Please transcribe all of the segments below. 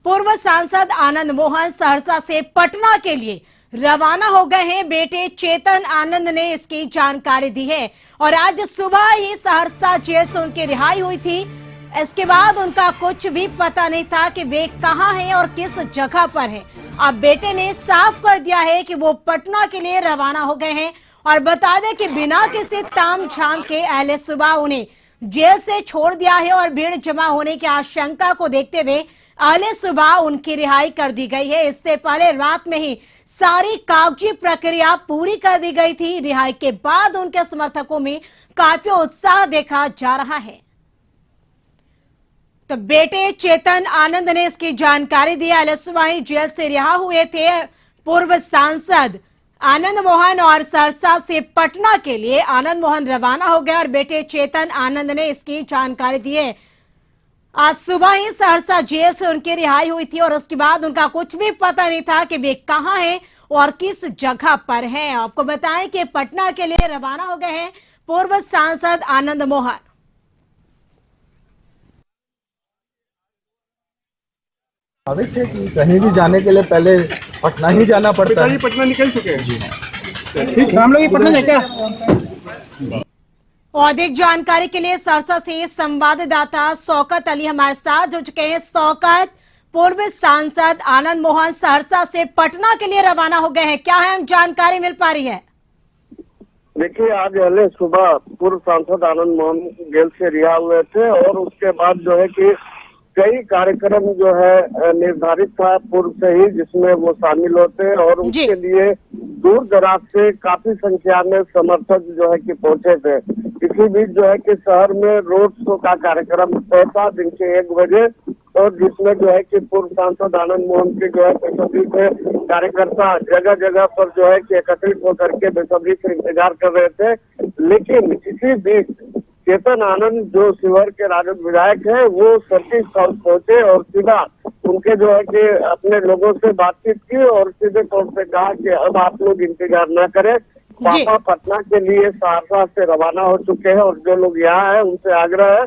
पूर्व सांसद आनंद मोहन सहरसा से पटना के लिए रवाना हो गए हैं। बेटे चेतन आनंद ने इसकी जानकारी दी है और आज सुबह ही सहरसा जेल से उनकी रिहाई हुई थी। इसके बाद उनका कुछ भी पता नहीं था कि वे कहां हैं और किस जगह पर हैं। अब बेटे ने साफ कर दिया है कि वो पटना के लिए रवाना हो गए हैं और बता दें कि बिना किसी ताम झाम के अहले सुबह उन्हें जेल से छोड़ दिया है और भीड़ जमा होने की आशंका को देखते हुए अहले सुबह उनकी रिहाई कर दी गई है। इससे पहले रात में ही सारी कागजी प्रक्रिया पूरी कर दी गई थी। रिहाई के बाद उनके समर्थकों में काफी उत्साह देखा जा रहा है। तो बेटे चेतन आनंद ने इसकी जानकारी दी। अहले सुबह ही जेल से रिहा हुए थे पूर्व सांसद आनंद मोहन और सहरसा से पटना के लिए आनंद मोहन रवाना हो गए और बेटे चेतन आनंद ने इसकी जानकारी दी है। आज सुबह ही सहरसा जेल से उनकी रिहाई हुई थी और उसके बाद उनका कुछ भी पता नहीं था कि वे कहां हैं और किस जगह पर हैं। आपको बताएं कि पटना के लिए रवाना हो गए हैं पूर्व सांसद आनंद मोहन। स्वाभाविक है कि कहीं भी जाने के लिए पहले पटना ही जाना पड़ता है। पटना निकल चुके हैं जी ठीक है, हम लोग पटना जाए क्या? और अधिक जानकारी के लिए सरसा से संवाददाता शौकत अली हमारे साथ जुड़ चुके हैं। शौकत, पूर्व सांसद आनंद मोहन सहरसा से पटना के लिए रवाना हो गए हैं, क्या है जानकारी मिल पा रही है? देखिए, आज पहले सुबह पूर्व सांसद आनंद मोहन जेल से रिहा हुए थे और उसके बाद जो है कि कई कार्यक्रम जो है निर्धारित था पूर्व से ही, जिसमें वो शामिल होते और उसके लिए दूर दराज से काफी संख्या में समर्थक जो है कि पहुंचे थे। इसी बीच जो है कि शहर में रोड शो का कार्यक्रम तय था दिन के 1 बजे और जिसमें जो है कि पूर्व सांसद आनंद मोहन के जो है बेसब्री से कार्यकर्ता जगह जगह पर जो है कि एकत्रित होकर के बेसब्री से इंतजार कर रहे थे। लेकिन इसी बीच चेतन आनंद जो शिवहर के राजद विधायक है वो सर्किट हाउस पहुंचे और सीधा उनके जो है कि अपने लोगों से बातचीत की और सीधे तौर पे कहा कि अब आप लोग इंतजार न करें, पापा पटना के लिए सहरसा से रवाना हो चुके हैं और जो लोग यहाँ हैं उनसे आग्रह है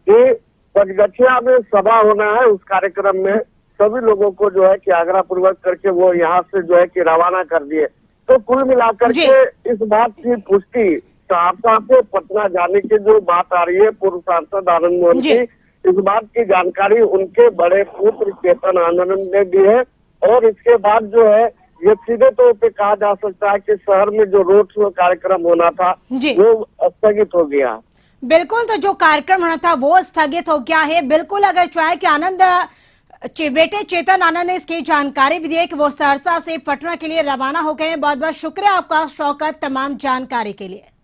कि पंचगछिया में सभा होना है, उस कार्यक्रम में सभी लोगों को जो है कि आग्रह पूर्वक करके वो यहाँ से जो है कि रवाना कर दिए। तो कुल मिलाकर के इस बात की पुष्टि सहरसा से पटना जाने की जो बात आ रही है पूर्व सांसद आनंद मोहन की, इस बात की जानकारी उनके बड़े पुत्र चेतन आनंद ने दी है और इसके बाद जो है ये सीधे तौर पे कहा जा सकता है कि शहर में जो रोड शो कार्यक्रम होना था वो स्थगित हो गया। बिल्कुल, तो जो कार्यक्रम होना था वो स्थगित हो गया है। बिल्कुल, अगर चाहे कि आनंद बेटे चेतन आनंद ने इसकी जानकारी भी दी है कि वो सहरसा से पटना के लिए रवाना हो गए हैं। बहुत बहुत शुक्रिया आपका शौकत तमाम जानकारी के लिए।